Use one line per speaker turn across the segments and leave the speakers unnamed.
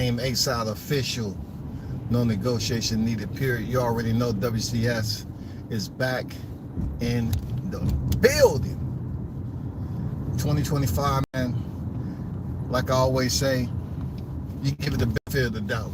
name, 8-side official. No negotiation needed, period. You already know WCS is back in the building. 2025, man. Like I always say, you give it the benefit of the doubt.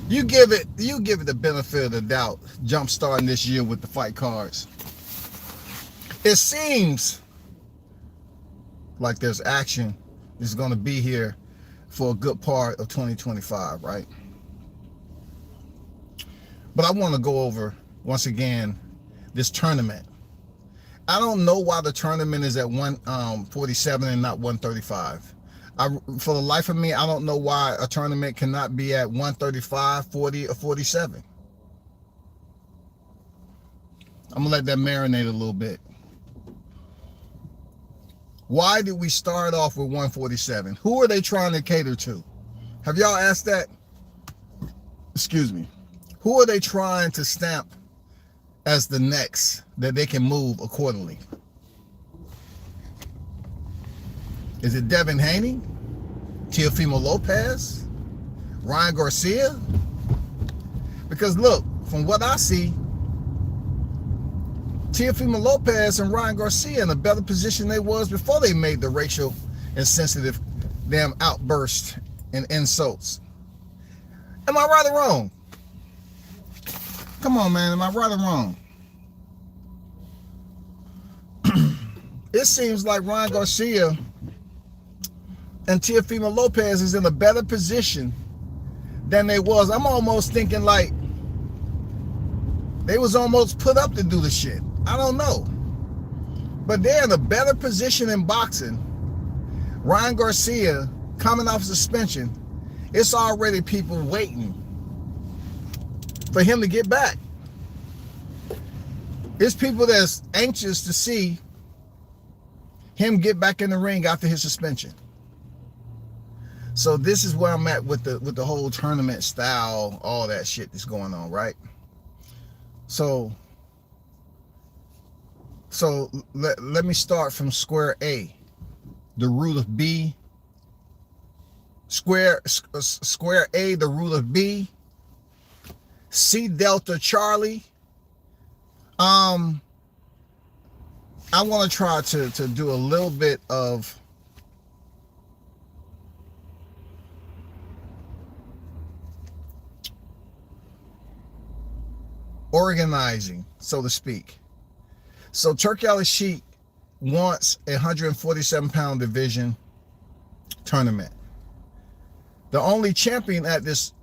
You give it the benefit of the doubt. Jump starting this year with the fight cards. It seems like there's action is going to be here for a good part of 2025, right? But I want to go over once again this tournament. I don't know why the tournament is at 147 and not 135. For the life of me, I don't know why a tournament cannot be at 135, 40, or 47. I'm gonna let that marinate a little bit. Why did we start off with 147? Who are they trying to cater to? Have y'all asked that? Excuse me. Who are they trying to stamp as the next that they can move accordingly? Is it Devin Haney? Teofimo Lopez? Ryan Garcia? Because look, from what I see, Teofimo Lopez and Ryan Garcia in a better position they was before they made the racial insensitive damn outburst and insults. Am I right or wrong? Come on, man. Am I right or wrong? It seems like Ryan Garcia and Teofimo Lopez is in a better position than they was. I'm almost thinking like they was almost put up to do the shit. I don't know. But they're in a better position in boxing. Ryan Garcia coming off suspension. It's already people waiting for him to get back. It's people that's anxious to see him get back in the ring after his suspension. So this is where I'm at with the whole tournament style, all that shit that's going on, right? So let me start from square A, the root of B. Square A, the root of B. C Delta Charlie. I want to try to do a little bit of organizing, so to speak. So Turki Al-Sheikh wants a 147-pound division tournament. The only champion at this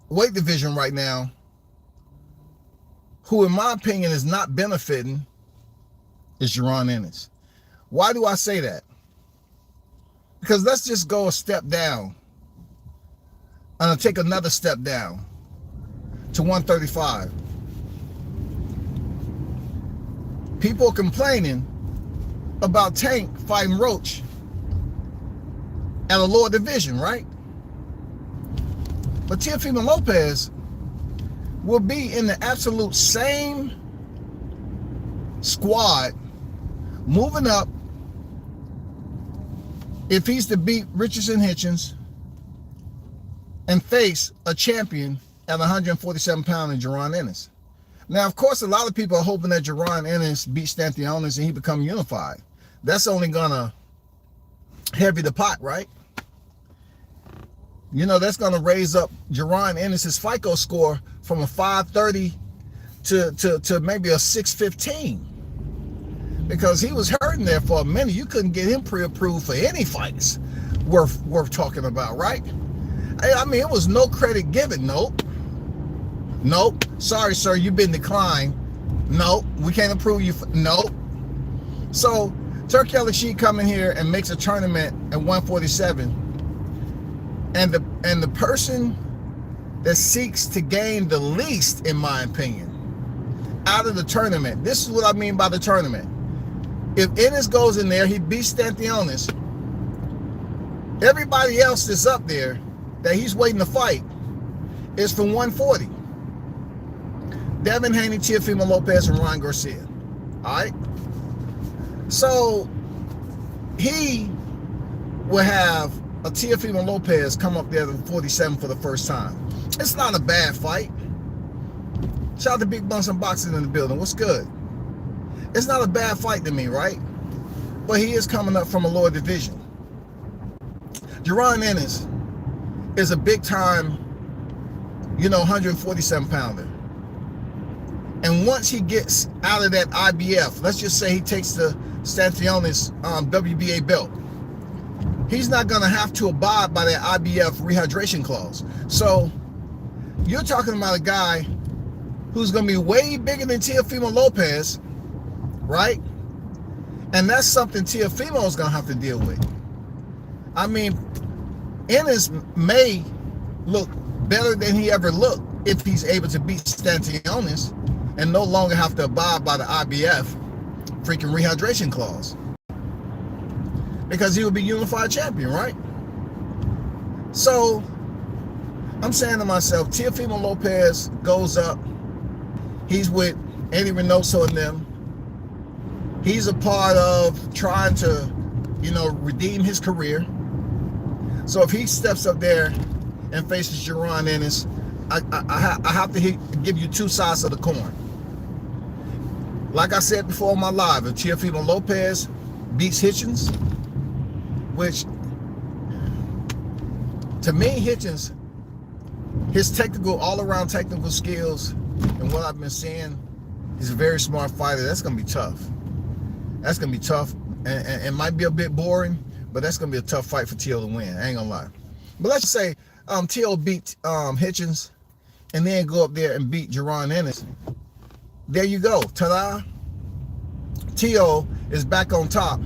weight division right now, who in my opinion is not benefiting, is Jaron Ennis. Why do I say that? Because let's just go a step down and I'll take another step down to 135. People are complaining about Tank fighting Roach at a lower division, right? But Teofimo Lopez will be in the absolute same squad, moving up if he's to beat Richardson Hitchens and face a champion at 147 pounds in Jaron Ennis. Now, of course, a lot of people are hoping that Jaron Ennis beats Stanthionis and he become unified. That's only gonna heavy the pot, right? You know, that's gonna raise up Jaron Ennis's FICO score from a 530 to maybe a 615. Because he was hurting there for a minute. You couldn't get him pre-approved for any fights worth talking about, right? I mean, it was no credit given. Nope. Sorry, sir, you've been declined. Nope. We can't approve you. Nope. So Turki Al-Sheikh coming here and makes a tournament at 147, and the person that seeks to gain the least, in my opinion, out of the tournament. This is what I mean by the tournament. If Ennis goes in there, he beats Stanthionis. Everybody else that's up there that he's waiting to fight is from 140. Devin Haney, Teofimo Lopez, and Ryan Garcia. All right? So he will have a Teofimo Lopez come up there to 47 for the first time. It's not a bad fight. Shout out to Big Bunsen Boxing in the building. What's good? It's not a bad fight to me, right? But he is coming up from a lower division. Jaron Ennis is a big time, 147 pounder. And once he gets out of that IBF, let's just say he takes the Stantionis WBA belt, he's not going to have to abide by that IBF rehydration clause. So you're talking about a guy who's going to be way bigger than Teofimo Lopez, right? And that's something Teofimo is going to have to deal with. I mean, Ennis may look better than he ever looked if he's able to beat Stantionis and no longer have to abide by the IBF freaking rehydration clause, because he will be unified champion, right? So I'm saying to myself, Teofimo Lopez goes up. He's with Eddie Reynoso and them. He's a part of trying to, redeem his career. So if he steps up there and faces Jaron Ennis, I have to give you two sides of the coin. Like I said before on my live, if Teofimo Lopez beats Hitchens, which to me, Hitchens, his all-around technical skills and what I've been seeing, he's a very smart fighter. That's going to be tough. That's going to be tough. And it might be a bit boring, but that's going to be a tough fight for Teo to win. I ain't going to lie. But let's just say Teo beat Hitchens and then go up there and beat Jaron Ennis. There you go. Ta-da. Teo is back on top,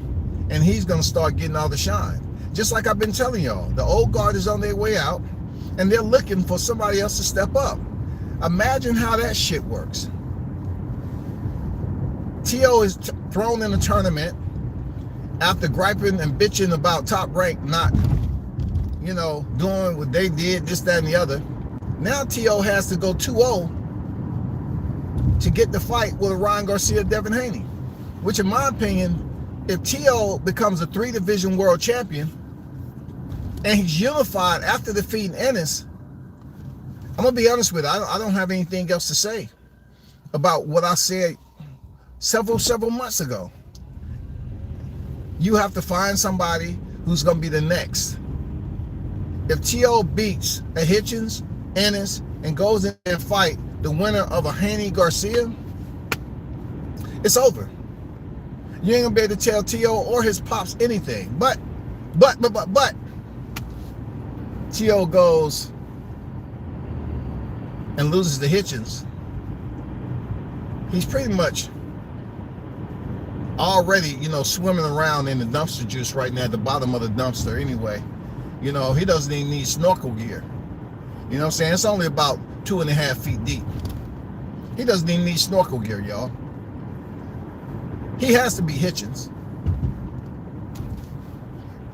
and he's going to start getting all the shine. Just like I've been telling y'all, the old guard is on their way out, and they're looking for somebody else to step up. Imagine how that shit works. Teo is thrown in a tournament after griping and bitching about Top Rank not, doing what they did, this, that, and the other. Now Teo has to go 2-0 to get the fight with Ryan Garcia, Devin Haney. Which, in my opinion, if Teo becomes a 3-division world champion and he's unified after defeating Ennis, I'm going to be honest with you, I don't have anything else to say about what I said several months ago. You have to find somebody who's going to be the next. If Teo beats a Hitchens, Ennis, and goes in and fight the winner of a Haney Garcia, it's over. You ain't gonna be able to tell Teo or his pops anything. But Teo goes and loses to Hitchens. He's pretty much already, swimming around in the dumpster juice right now at the bottom of the dumpster anyway. He doesn't even need snorkel gear. You know what I'm saying? It's only about 2.5 feet deep. He doesn't even need snorkel gear, y'all. He has to beat Hitchens.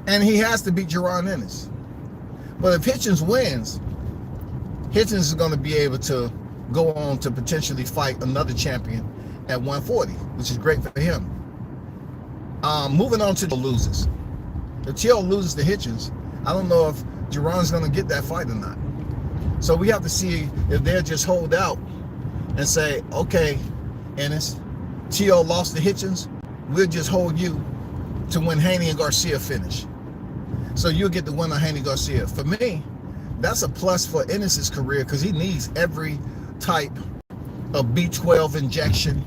And he has to beat Jaron Ennis. But if Hitchens wins, Hitchens is going to be able to go on to potentially fight another champion at 140, which is great for him. Moving on to the losers. If Teo loses to Hitchens, I don't know if Jaron's going to get that fight or not. So we have to see if they'll just hold out and say, okay, Ennis, Teo lost to Hitchens, we'll just hold you to when Haney and Garcia finish. So you'll get the winner, Haney Garcia. For me, that's a plus for Ennis's career because he needs every type of B12 injection,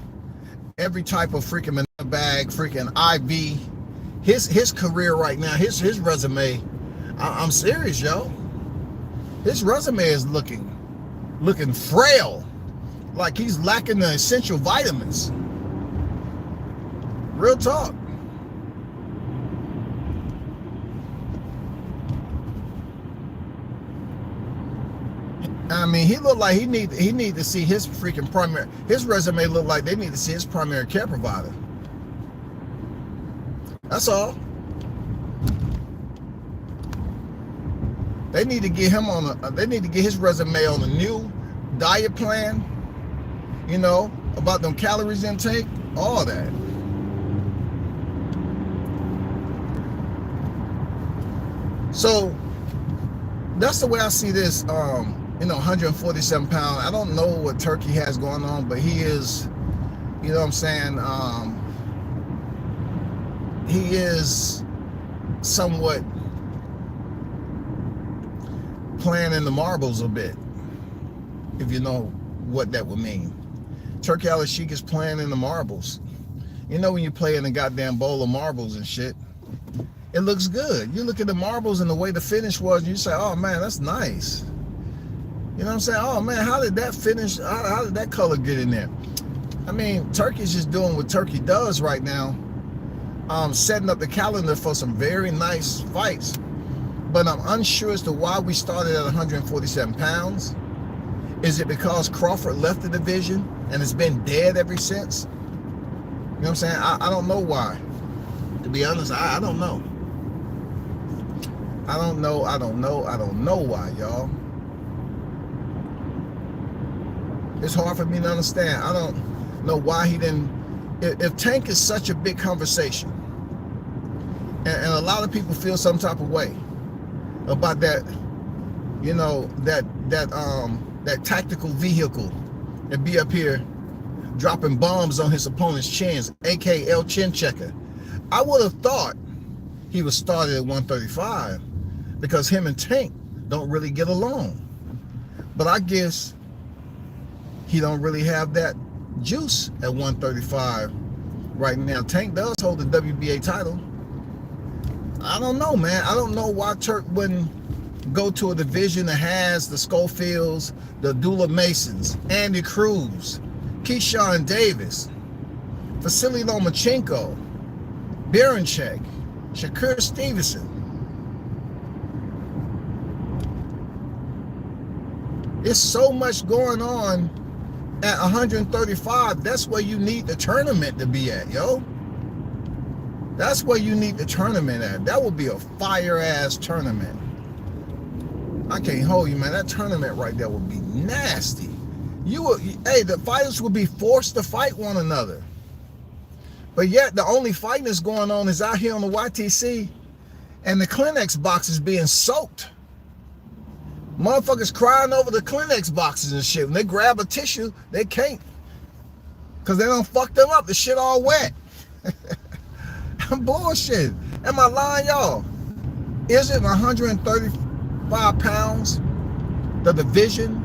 every type of freaking bag, freaking IV. His career right now, his resume, I'm serious, yo. His resume is looking frail, like he's lacking the essential vitamins. Real talk. I mean, he looked like he need to see his freaking primary. His resume looked like they need to see his primary care provider. That's all. They need to get him on a. They need to get his resume on a new diet plan. About them calories intake, all that. So that's the way I see this. 147 pound. I don't know what Turkey has going on, but he is, you know what I'm saying? He is somewhat playing in the marbles a bit, if you know what that would mean. Turkey Al-Sheikh is playing in the marbles. You know when you play in a goddamn bowl of marbles and shit, it looks good. You look at the marbles and the way the finish was, and you say, oh man, that's nice. You know what I'm saying? Oh man, how did that finish, how did that color get in there? I mean, Turkey's just doing what Turkey does right now, setting up the calendar for some very nice fights. But I'm unsure as to why we started at 147 pounds. Is it because Crawford left the division and it's been dead ever since? You know what I'm saying? I don't know why. To be honest, I don't know. I don't know why, y'all. It's hard for me to understand. I don't know why he didn't. If Tank is such a big conversation, and a lot of people feel some type of way about that, you know, that tactical vehicle, and be up here dropping bombs on his opponent's chins, aka El Chin Checker. I would have thought he was started at 135 because him and Tank don't really get along. But I guess he don't really have that juice at 135 right now. Tank does hold the WBA title. I don't know, man. I don't know why Turk wouldn't go to a division that has the Schofields, the Dula Masons, Andy Cruz, Keyshawn Davis, Vasily Lomachenko, Berinchek, Shakur Stevenson. It's so much going on at 135. That's where you need the tournament to be at, yo. That's where you need the tournament at. That would be a fire-ass tournament. I can't hold you, man. That tournament right there would be nasty. The fighters would be forced to fight one another. But yet, the only fighting that's going on is out here on the YTC, and the Kleenex boxes being soaked. Motherfuckers crying over the Kleenex boxes and shit. When they grab a tissue, they can't. Because they don't fuck them up. The shit all wet. I'm bullshit. Am I lying, y'all? Is it 135 pounds? The division?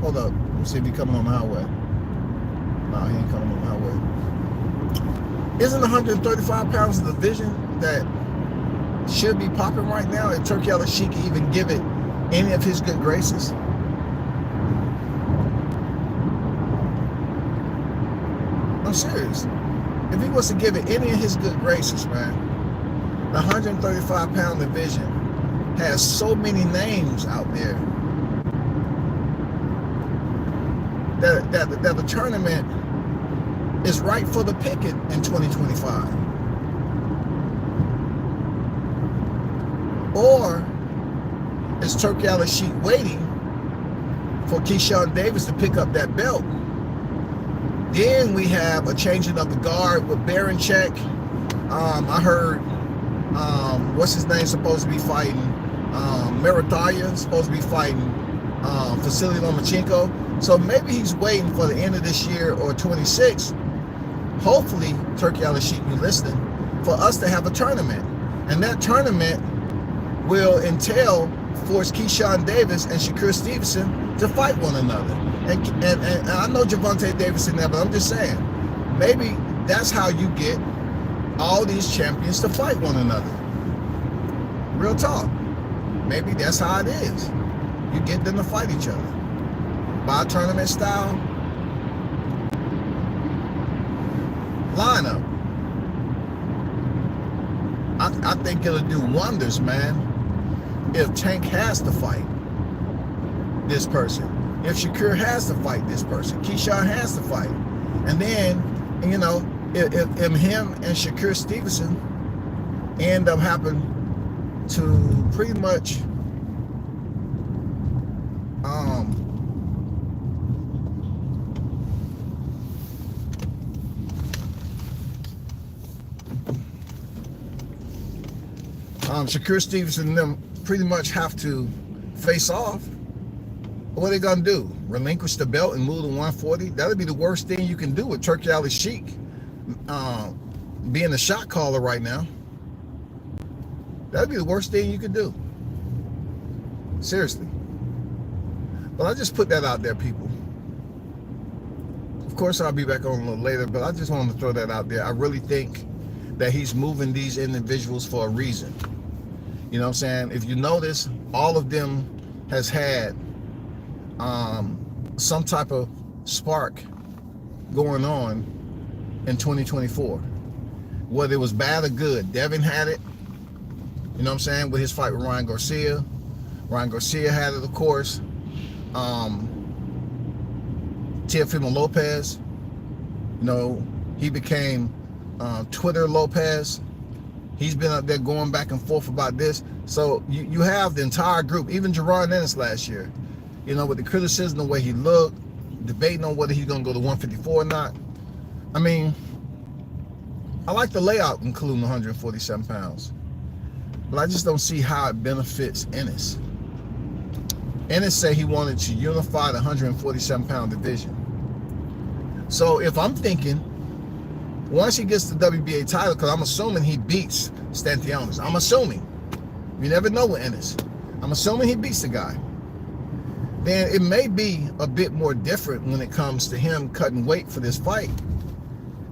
Hold up. Let me see if he's coming on the highway. No, he ain't coming on the highway. Isn't 135 pounds the division that should be popping right now? And Turkey Al-Sheikh even give it any of his good graces? I'm serious. If he was to give it any of his good graces, man, the 135 pound division has so many names out there that the tournament is right for the picking in 2025. Or is Turkey Al-Sheikh waiting for Keyshawn Davis to pick up that belt? Then we have a changing of the guard with Berinchek. I heard, what's his name supposed to be fighting? Marataya supposed to be fighting Vasily Lomachenko. So maybe he's waiting for the end of this year or 26. Hopefully, Turkey Al-Sheikh be listening, for us to have a tournament. And that tournament will entail force Keyshawn Davis and Shakur Stevenson to fight one another. And I know Gervonta Davis in there, but I'm just saying, maybe that's how you get all these champions to fight one another. Real talk. Maybe that's how it is. You get them to fight each other. By tournament style lineup. I think it'll do wonders, man, if Tank has to fight this person. If Shakur has to fight this person, Keyshawn has to fight. And then, you know, if him and Shakur Stevenson end up having to pretty much Shakur Stevenson and them pretty much have to face off, what are they gonna do? Relinquish the belt and move to 140? That'd be the worst thing you can do with Turkey Ali Sheik being the shot caller right now. That'd be the worst thing you could do. Seriously. But I just put that out there, people. Of course, I'll be back on a little later, but I just wanted to throw that out there. I really think that he's moving these individuals for a reason. You know what I'm saying? If you notice, all of them has had some type of spark going on in 2024. Whether it was bad or good. Devin had it, you know what I'm saying, with his fight with Ryan Garcia. Ryan Garcia had it, of course. Teofimo Lopez, you know, he became Twitter Lopez. He's been up there going back and forth about this. So you have the entire group, even Jaron Ennis last year, you know, with the criticism, the way he looked, debating on whether he's going to go to 154 or not. I mean, I like the layout including 147 pounds, but I just don't see how it benefits Ennis. Ennis said he wanted to unify the 147-pound division. So if I'm thinking, once he gets the WBA title, because I'm assuming he beats Stantionis. I'm assuming. You never know with Ennis. I'm assuming he beats the guy. Then it may be a bit more different when it comes to him cutting weight for this fight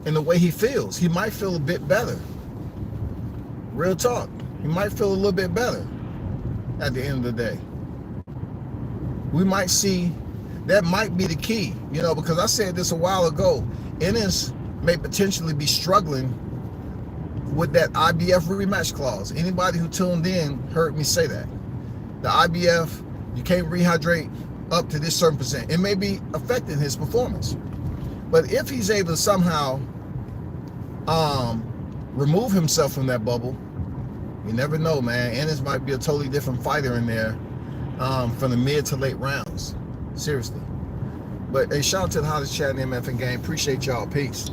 and the way he feels. He might feel a bit better. Real talk. He might feel a little bit better at the end of the day. We might see, that might be the key, you know, because I said this a while ago. Ennis may potentially be struggling with that IBF rematch clause. Anybody who tuned in heard me say that. The IBF, you can't rehydrate up to this certain percent. It may be affecting his performance. But if he's able to somehow remove himself from that bubble, you never know, man. Ennis might be a totally different fighter in there from the mid to late rounds. Seriously. But hey, shout out to the hottest chat in the MFN game. Appreciate y'all. Peace.